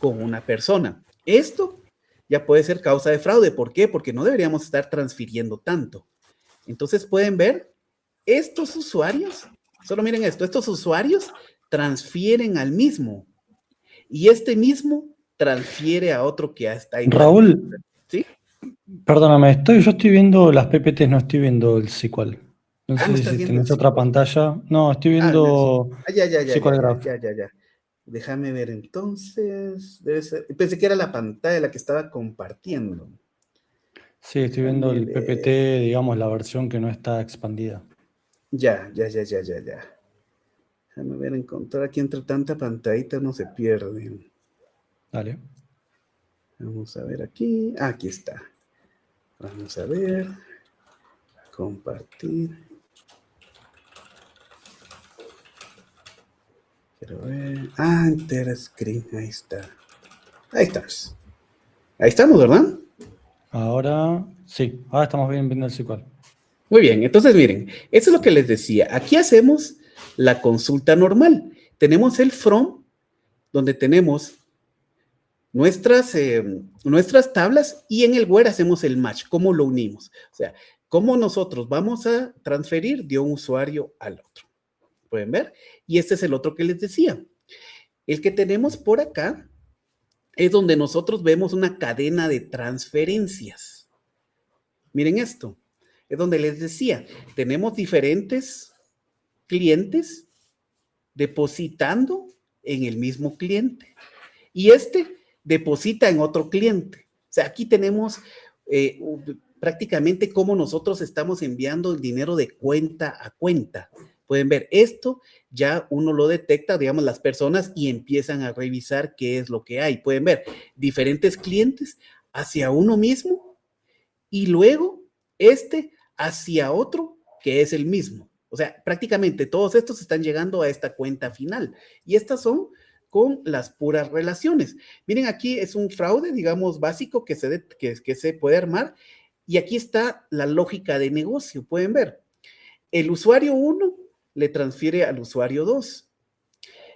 con una persona. Esto ya puede ser causa de fraude. ¿Por qué? Porque no deberíamos estar transfiriendo tanto. Entonces pueden ver, estos usuarios, solo miren esto, estos usuarios transfieren al mismo y este mismo transfiere a otro que ya está igual. Raúl, ¿Sí? perdóname, yo estoy viendo las PPTs, no estoy viendo el SQL. No Ah, no sé estás si viendo el tenés otra SQL. pantalla. No, estoy Ah, viendo SQL Graph. ya. Déjame ver entonces. Debe ser, pensé que era la pantalla la que estaba compartiendo. Sí, estoy viendo Déjame el ver. PPT, digamos, la versión que no está expandida. Ya. Déjame ver, encontrar aquí entre tanta pantallita no se pierde. Dale. Vamos a ver aquí. Ah, aquí está. Vamos a ver. Compartir. Quiero ver. Ah, enter screen. Ahí está. Ahí estamos. Ahí estamos, ¿verdad? Ahora, sí, ahora estamos bien viendo el SQL. Muy bien, entonces miren, eso es lo que les decía. Aquí hacemos la consulta normal. Tenemos el from, donde tenemos nuestras tablas y en el where hacemos el match. ¿Cómo lo unimos? O sea, cómo nosotros vamos a transferir de un usuario al otro. ¿Pueden ver? Y este es el otro que les decía. El que tenemos por acá es donde nosotros vemos una cadena de transferencias. Miren esto. Es donde les decía, tenemos diferentes clientes depositando en el mismo cliente. Y este deposita en otro cliente. O sea, aquí tenemos prácticamente cómo nosotros estamos enviando el dinero de cuenta a cuenta. Pueden ver, esto ya uno lo detecta, digamos, las personas y empiezan a revisar qué es lo que hay. Pueden ver diferentes clientes hacia uno mismo y luego este hacia otro que es el mismo. O sea, prácticamente todos estos están llegando a esta cuenta final y estas son con las puras relaciones. Miren, aquí es un fraude, digamos, básico que se puede armar y aquí está la lógica de negocio. Pueden ver, el usuario 1 le transfiere al usuario 2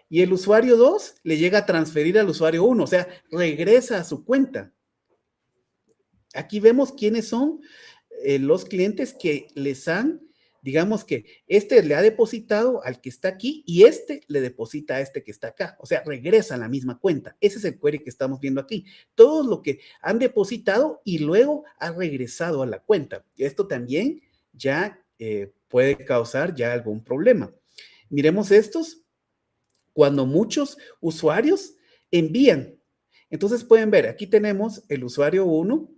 y el usuario 2 le llega a transferir al usuario 1, o sea, regresa a su cuenta. Aquí vemos quiénes son los clientes que les han, digamos que este le ha depositado al que está aquí y este le deposita a este que está acá. O sea, regresa a la misma cuenta. Ese es el query que estamos viendo aquí. Todo lo que han depositado y luego ha regresado a la cuenta. Esto también ya puede causar ya algún problema. Miremos estos. Cuando muchos usuarios envían. Entonces pueden ver, aquí tenemos el usuario 1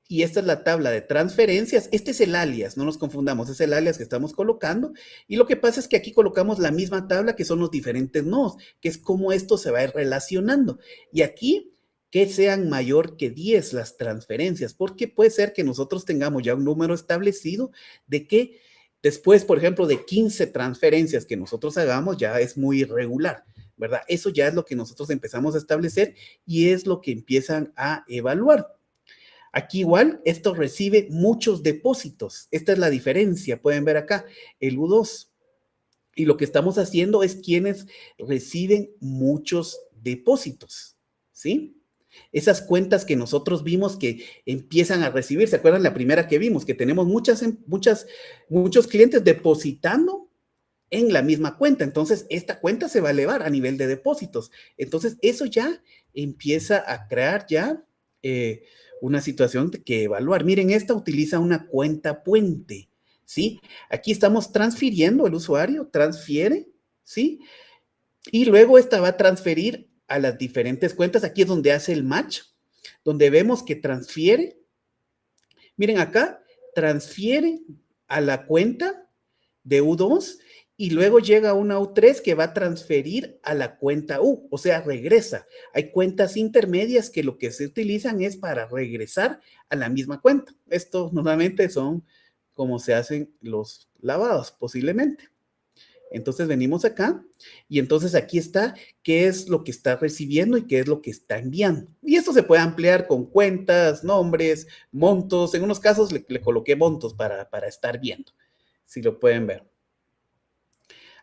y esta es la tabla de transferencias. Este es el alias, no nos confundamos, es el alias que estamos colocando. Y lo que pasa es que aquí colocamos la misma tabla que son los diferentes nodos, que es cómo esto se va a ir relacionando. Y aquí, que sean mayor que 10 las transferencias, porque puede ser que nosotros tengamos ya un número establecido de que después, por ejemplo, de 15 transferencias que nosotros hagamos, ya es muy irregular, ¿verdad? Eso ya es lo que nosotros empezamos a establecer y es lo que empiezan a evaluar. Aquí igual, esto recibe muchos depósitos. Esta es la diferencia, pueden ver acá, el U2. Y lo que estamos haciendo es quienes reciben muchos depósitos, ¿sí? Esas cuentas que nosotros vimos que empiezan a recibir, ¿se acuerdan la primera que vimos? Que tenemos muchos clientes depositando en la misma cuenta. Entonces, esta cuenta se va a elevar a nivel de depósitos. Entonces, eso ya empieza a crear ya una situación que evaluar. Miren, esta utiliza una cuenta puente, ¿sí? Aquí estamos transfiriendo, el usuario transfiere, ¿sí? Y luego esta va a transferir a las diferentes cuentas. Aquí es donde hace el match, donde vemos que transfiere. Miren acá, transfiere a la cuenta de U2 y luego llega una U3 que va a transferir a la cuenta U, o sea, regresa. Hay cuentas intermedias que lo que se utilizan es para regresar a la misma cuenta. Esto normalmente son como se hacen los lavados, posiblemente. Entonces venimos acá y entonces aquí está qué es lo que está recibiendo y qué es lo que está enviando. Y esto se puede ampliar con cuentas, nombres, montos. En unos casos le coloqué montos para estar viendo, si lo pueden ver.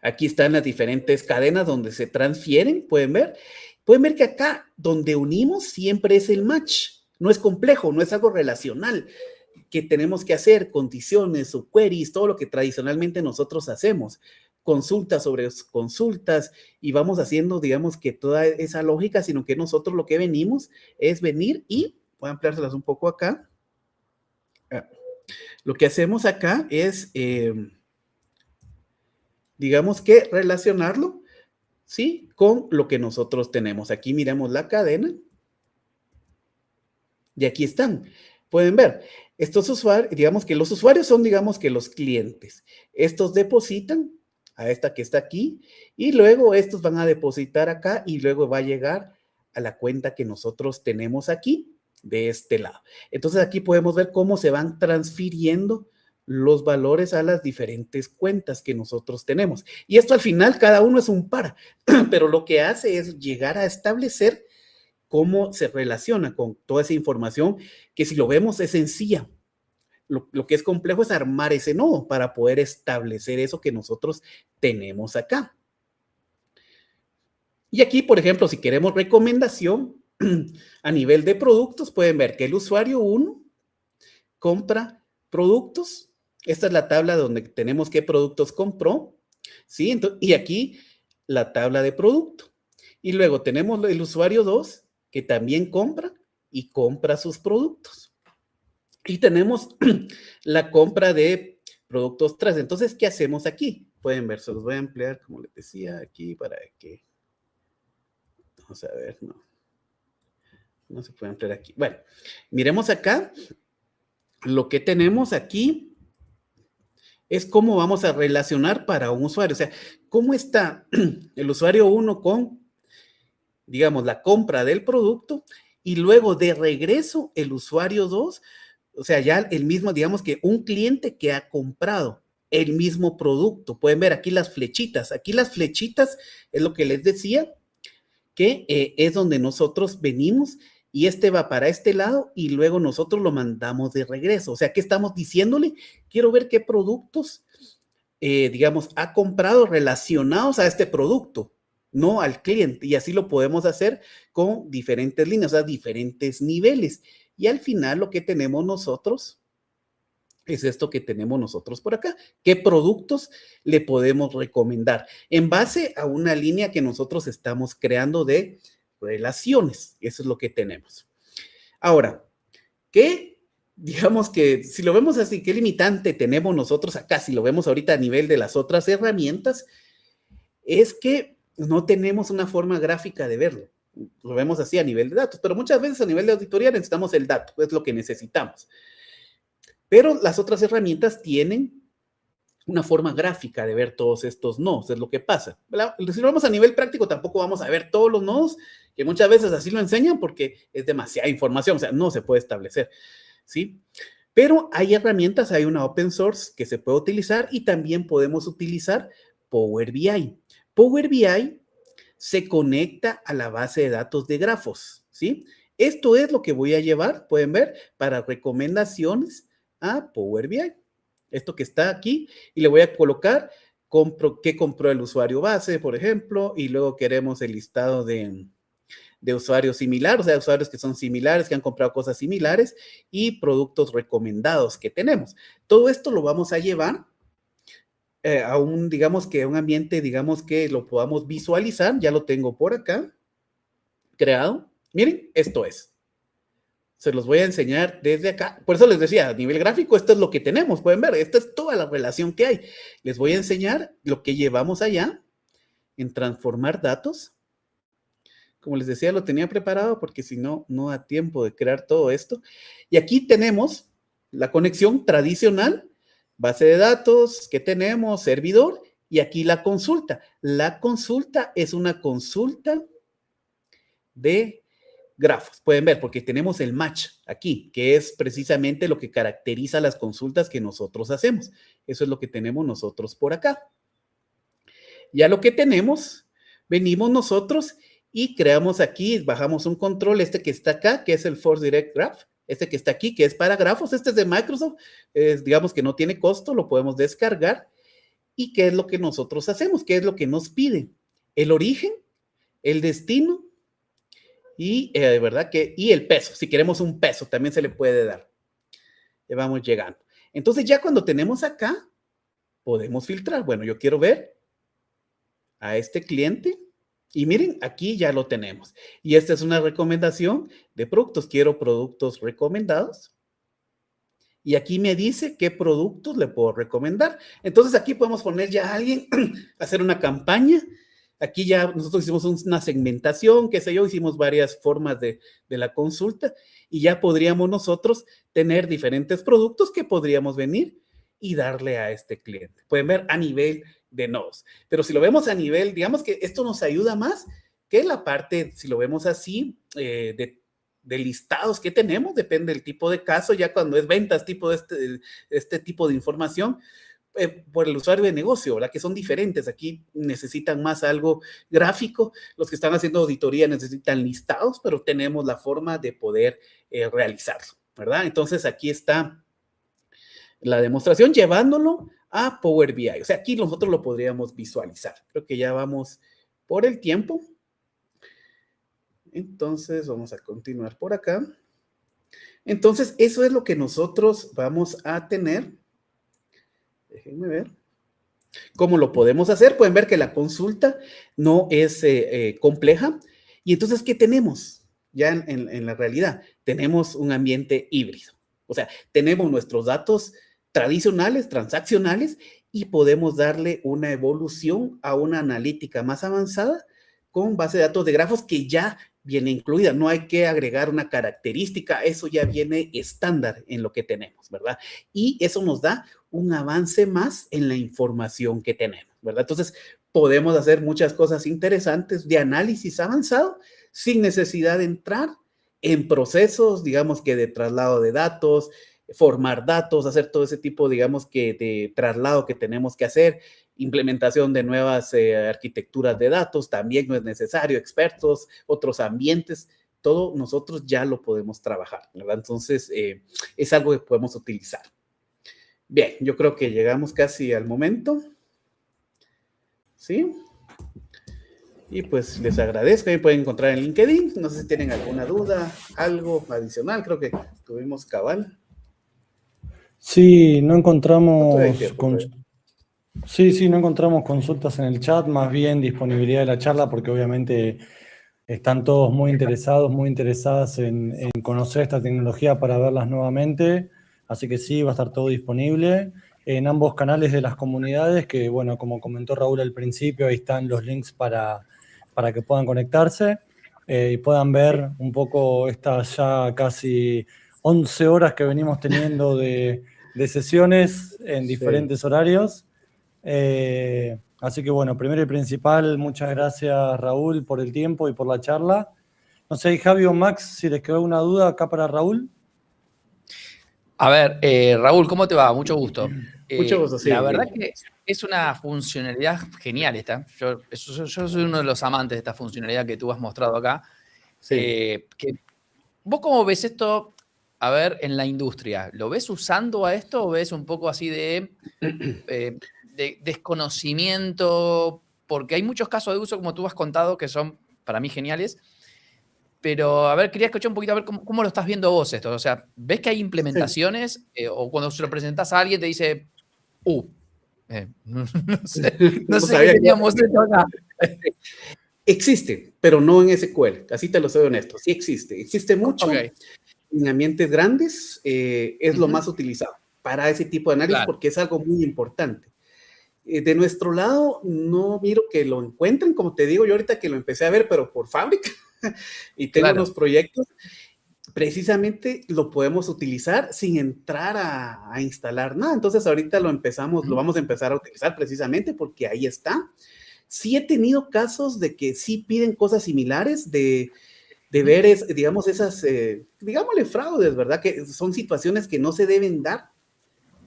Aquí están las diferentes cadenas donde se transfieren, pueden ver. Pueden ver que acá donde unimos siempre es el match. No es complejo, no es algo relacional que tenemos que hacer, condiciones, subqueries, todo lo que tradicionalmente nosotros hacemos, consultas sobre consultas, y vamos haciendo, digamos, que toda esa lógica, sino que nosotros lo que venimos es venir y, voy a ampliárselas un poco acá, lo que hacemos acá es, digamos que relacionarlo, ¿sí? Con lo que nosotros tenemos. Aquí miramos la cadena, y aquí están. Pueden ver, estos usuarios, digamos que los usuarios son, digamos que los clientes. Estos depositan a esta que está aquí y luego estos van a depositar acá y luego va a llegar a la cuenta que nosotros tenemos aquí de este lado. Entonces aquí podemos ver cómo se van transfiriendo los valores a las diferentes cuentas que nosotros tenemos. Y esto al final cada uno es un par, pero lo que hace es llegar a establecer cómo se relaciona con toda esa información que si lo vemos es sencilla. Lo que es complejo es armar ese nodo para poder establecer eso que nosotros tenemos acá. Y aquí, por ejemplo, si queremos recomendación a nivel de productos, pueden ver que el usuario 1 compra productos. Esta es la tabla donde tenemos qué productos compró, ¿sí? Entonces, y aquí la tabla de producto. Y luego tenemos el usuario 2 que también compra y compra sus productos. Y tenemos la compra de productos 3. Entonces, ¿qué hacemos aquí? Pueden ver, se los voy a ampliar, como les decía, aquí para que... Vamos a ver, no se puede ampliar aquí. Bueno, miremos acá. Lo que tenemos aquí es cómo vamos a relacionar para un usuario. O sea, cómo está el usuario 1 con, digamos, la compra del producto y luego de regreso el usuario 2, o sea, ya el mismo, digamos que un cliente que ha comprado el mismo producto. Pueden ver aquí las flechitas. Aquí las flechitas es lo que les decía, que es donde nosotros venimos y este va para este lado y luego nosotros lo mandamos de regreso. O sea, ¿qué estamos diciéndole? Quiero ver qué productos, digamos, ha comprado relacionados a este producto, no al cliente. Y así lo podemos hacer con diferentes líneas, o sea, diferentes niveles. Y al final lo que tenemos nosotros es esto que tenemos nosotros por acá. ¿Qué productos le podemos recomendar? En base a una línea que nosotros estamos creando de relaciones. Eso es lo que tenemos. Ahora, ¿qué, digamos que si lo vemos así, qué limitante tenemos nosotros acá? Si lo vemos ahorita a nivel de las otras herramientas, es que no tenemos una forma gráfica de verlo. Lo vemos así a nivel de datos, pero muchas veces a nivel de auditoría necesitamos el dato, es lo que necesitamos. Pero las otras herramientas tienen una forma gráfica de ver todos estos nodos, es lo que pasa. Si lo vemos a nivel práctico, tampoco vamos a ver todos los nodos, que muchas veces así lo enseñan porque es demasiada información, o sea, no se puede establecer, ¿sí? Pero hay herramientas, hay una open source que se puede utilizar y también podemos utilizar Power BI. Power BI se conecta a la base de datos de grafos, ¿sí? Esto es lo que voy a llevar, pueden ver, para recomendaciones a Power BI. Esto que está aquí, y le voy a colocar qué compró el usuario base, por ejemplo, y luego queremos el listado de de usuarios similares, o sea, usuarios que son similares, que han comprado cosas similares y productos recomendados que tenemos. Todo esto lo vamos a llevar a un, digamos que a un ambiente, digamos que lo podamos visualizar. Ya lo tengo por acá, creado. Miren, esto es. Se los voy a enseñar desde acá. Por eso les decía, a nivel gráfico, esto es lo que tenemos. Pueden ver, esta es toda la relación que hay. Les voy a enseñar lo que llevamos allá en transformar datos. Como les decía, lo tenía preparado porque si no, no da tiempo de crear todo esto. Y aquí tenemos la conexión tradicional, base de datos, que tenemos, servidor, y aquí la consulta. La consulta es una consulta de grafos. Pueden ver, porque tenemos el match aquí, que es precisamente lo que caracteriza las consultas que nosotros hacemos. Eso es lo que tenemos nosotros por acá. Ya lo que tenemos, venimos nosotros y creamos aquí, bajamos un control, este que está acá, que es el Force Direct Graph, este que está aquí, que es para grafos, este es de Microsoft, digamos que no tiene costo, lo podemos descargar. ¿Y qué es lo que nosotros hacemos? ¿Qué es lo que nos pide? El origen, el destino y, ¿verdad? Y el peso. Si queremos un peso, también se le puede dar. Ya vamos llegando. Entonces, ya cuando tenemos acá, podemos filtrar. Bueno, yo quiero ver a este cliente y miren, aquí ya lo tenemos. Y esta es una recomendación de productos. Quiero productos recomendados. Y aquí me dice qué productos le puedo recomendar. Entonces, aquí podemos poner ya a alguien, hacer una campaña. Aquí ya nosotros hicimos una segmentación, qué sé yo, hicimos varias formas de la consulta y ya podríamos nosotros tener diferentes productos que podríamos venir y darle a este cliente. Pueden ver a nivel de nodos. Pero si lo vemos a nivel, digamos que esto nos ayuda más que la parte, si lo vemos así, de listados que tenemos, depende del tipo de caso, ya cuando es ventas, tipo de este tipo de información, por el usuario de negocio, ¿verdad? Que son diferentes. Aquí necesitan más algo gráfico. Los que están haciendo auditoría necesitan listados, pero tenemos la forma de poder realizarlo, ¿verdad? Entonces, aquí está la demostración llevándolo a Power BI. O sea, aquí nosotros lo podríamos visualizar. Creo que ya vamos por el tiempo. Entonces, vamos a continuar por acá. Entonces, eso es lo que nosotros vamos a tener. Déjenme ver. ¿Cómo lo podemos hacer? Pueden ver que la consulta no es compleja. Y entonces, ¿qué tenemos? Ya en la realidad, tenemos un ambiente híbrido. O sea, tenemos nuestros datos tradicionales, transaccionales, y podemos darle una evolución a una analítica más avanzada con base de datos de grafos que ya viene incluida. No hay que agregar una característica, eso ya viene estándar en lo que tenemos, ¿verdad? Y eso nos da un avance más en la información que tenemos, ¿verdad? Entonces, podemos hacer muchas cosas interesantes de análisis avanzado sin necesidad de entrar en procesos, digamos que de traslado de datos, formar datos, hacer todo ese tipo, digamos que de traslado que tenemos que hacer, implementación de nuevas arquitecturas de datos, también no es necesario, expertos, otros ambientes, todo nosotros ya lo podemos trabajar, ¿verdad? Entonces, es algo que podemos utilizar. Bien, yo creo que llegamos casi al momento. ¿Sí? Y pues les agradezco. Me pueden encontrar en LinkedIn. No sé si tienen alguna duda, algo adicional. Creo que tuvimos cabal. Sí, no encontramos Tiempo, sí, no encontramos consultas en el chat, más bien disponibilidad de la charla, porque obviamente están todos muy interesados, muy interesadas en conocer esta tecnología para verlas nuevamente. Así que sí, va a estar todo disponible en ambos canales de las comunidades, que bueno, como comentó Raúl al principio, ahí están los links para que puedan conectarse y puedan ver un poco estas ya casi 11 horas que venimos teniendo de sesiones en diferentes horarios. Así que bueno, primero y principal, muchas gracias Raúl por el tiempo y por la charla. No sé, Javi o Max, si les quedó alguna duda acá para Raúl. A ver, Raúl, ¿cómo te va? Mucho gusto. Mucho gusto, sí. La verdad que es una funcionalidad genial esta. Yo soy uno de los amantes de esta funcionalidad que tú has mostrado acá. Sí. ¿Vos cómo ves esto, a ver, en la industria? ¿Lo ves usando a esto o ves un poco así de desconocimiento? Porque hay muchos casos de uso, como tú has contado, que son para mí geniales, Pero, a ver, quería escuchar un poquito, a ver cómo lo estás viendo vos esto. O sea, ¿ves que hay implementaciones? O cuando se lo presentás a alguien te dice, no sé, No no sé qué sabía que teníamos esto acá. existe, pero no en SQL. Así te lo soy honesto. Sí existe. Existe mucho. Ok, En ambientes grandes es lo Ujú. más utilizado para ese tipo de análisis Claro. porque es algo muy importante. De nuestro lado, no miro que lo encuentren, como te digo yo ahorita que lo empecé a ver, pero por fábrica, y tengo Claro. unos proyectos, precisamente lo podemos utilizar sin entrar a instalar nada. Entonces ahorita lo vamos a empezar a utilizar precisamente porque ahí está. Sí he tenido casos de que sí piden cosas similares, de ver, digamos, esas, digámosle fraudes, ¿verdad? Que son situaciones que no se deben dar,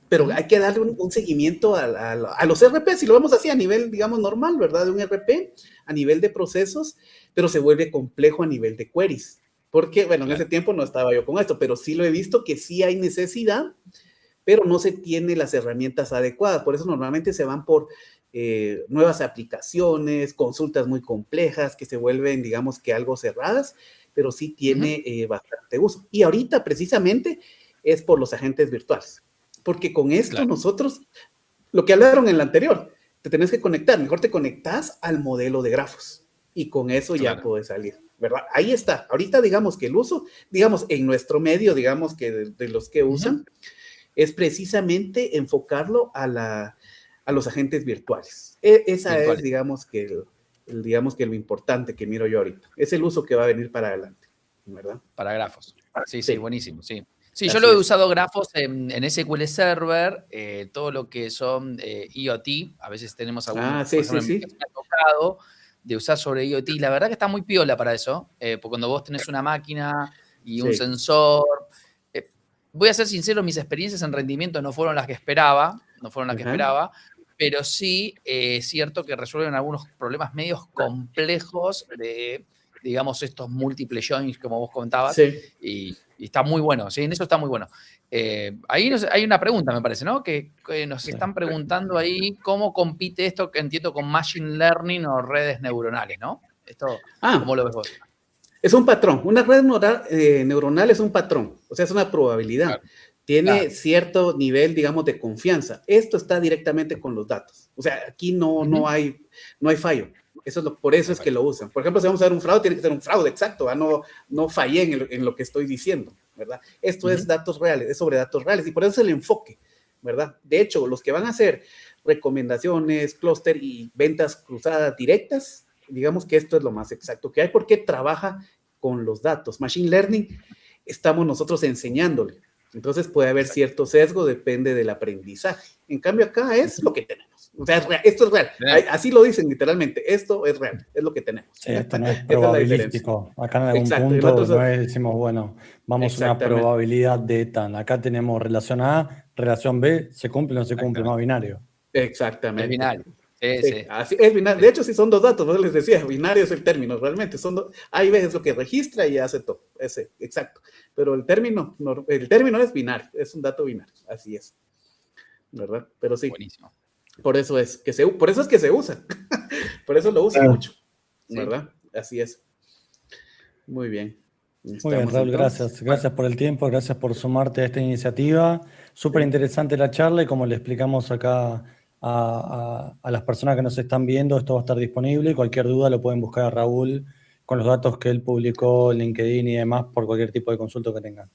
pero hay que darle un seguimiento a los RP, si lo vemos así a nivel, digamos, normal, ¿verdad? De un RP, a nivel de procesos, pero se vuelve complejo a nivel de queries. Porque, bueno, en ese tiempo no estaba yo con esto, pero sí lo he visto que sí hay necesidad, pero no se tiene las herramientas adecuadas. Por eso normalmente se van por nuevas aplicaciones, consultas muy complejas que se vuelven, digamos que algo cerradas, pero sí tiene bastante uso. Y ahorita precisamente es por los agentes virtuales, porque con esto nosotros, lo que hablaron en la anterior, te tenés que conectar, mejor te conectas al modelo de grafos y con eso ya puedes salir, ¿verdad? Ahí está. Ahorita digamos que el uso, digamos en nuestro medio, digamos que de los que usan, es precisamente enfocarlo a los agentes virtuales. Esa es, digamos que, digamos que lo importante que miro yo ahorita. Es el uso que va a venir para adelante, ¿verdad? Para grafos. Sí, buenísimo, sí. Sí, yo Así lo he es. usado grafos en SQL Server, todo lo que son IoT. A veces tenemos algunos, Sí, por ejemplo, sí, en mi sí. caso me ha tocado de usar sobre IoT. La verdad que está muy piola para eso, porque cuando vos tenés una máquina y un Sí. sensor, voy a ser sincero, mis experiencias en rendimiento no fueron las que esperaba, pero sí es cierto que resuelven algunos problemas medios complejos de, digamos, estos múltiples joins, como vos comentabas, Sí. y está muy bueno, sí, en eso está muy bueno. Ahí hay una pregunta, me parece, ¿no? Que nos están preguntando ahí cómo compite esto, que entiendo, con Machine Learning o redes neuronales, ¿no? Esto, ¿cómo lo ves vos? Es un patrón. Una red neuronal es un patrón, o sea, es una probabilidad. Tiene cierto nivel, digamos, de confianza. Esto está directamente con los datos. O sea, aquí no hay fallo. Por eso es que lo usan. Por ejemplo, si vamos a ver un fraude, tiene que ser un fraude exacto. No fallé en lo que estoy diciendo, ¿verdad? Esto es datos reales, es sobre datos reales. Y por eso es el enfoque, ¿verdad? De hecho, los que van a hacer recomendaciones, clúster y ventas cruzadas directas, digamos que esto es lo más exacto que hay porque trabaja con los datos. Machine Learning, estamos nosotros enseñándole. Entonces puede haber cierto sesgo, depende del aprendizaje. En cambio acá es lo que tenemos. O sea, esto es real. Así lo dicen literalmente. Esto es real, es lo que tenemos. Sí, esto no es Esa es la probabilístico. Acá en algún punto no decimos, bueno, vamos a una probabilidad de tan. Acá tenemos relación A, relación B, se cumple o no se cumple, más binario. Exactamente. Es binario. Sí, así es binario. De hecho, sí son dos datos, ¿no? Les decía, binario es el término, realmente. Ahí ves lo que registra y hace todo. Exacto. Pero el término es binario, es un dato binario, así es. ¿Verdad? Pero sí. Buenísimo. Por eso es que se usa. Por eso lo usan mucho. ¿Verdad? Así es. Muy bien. Muy bien, Raúl, gracias. Gracias por el tiempo, gracias por sumarte a esta iniciativa. Súper interesante la charla y como le explicamos acá a las personas que nos están viendo, esto va a estar disponible. Cualquier duda lo pueden buscar a Raúl con los datos que él publicó, LinkedIn y demás, por cualquier tipo de consulta que tengan.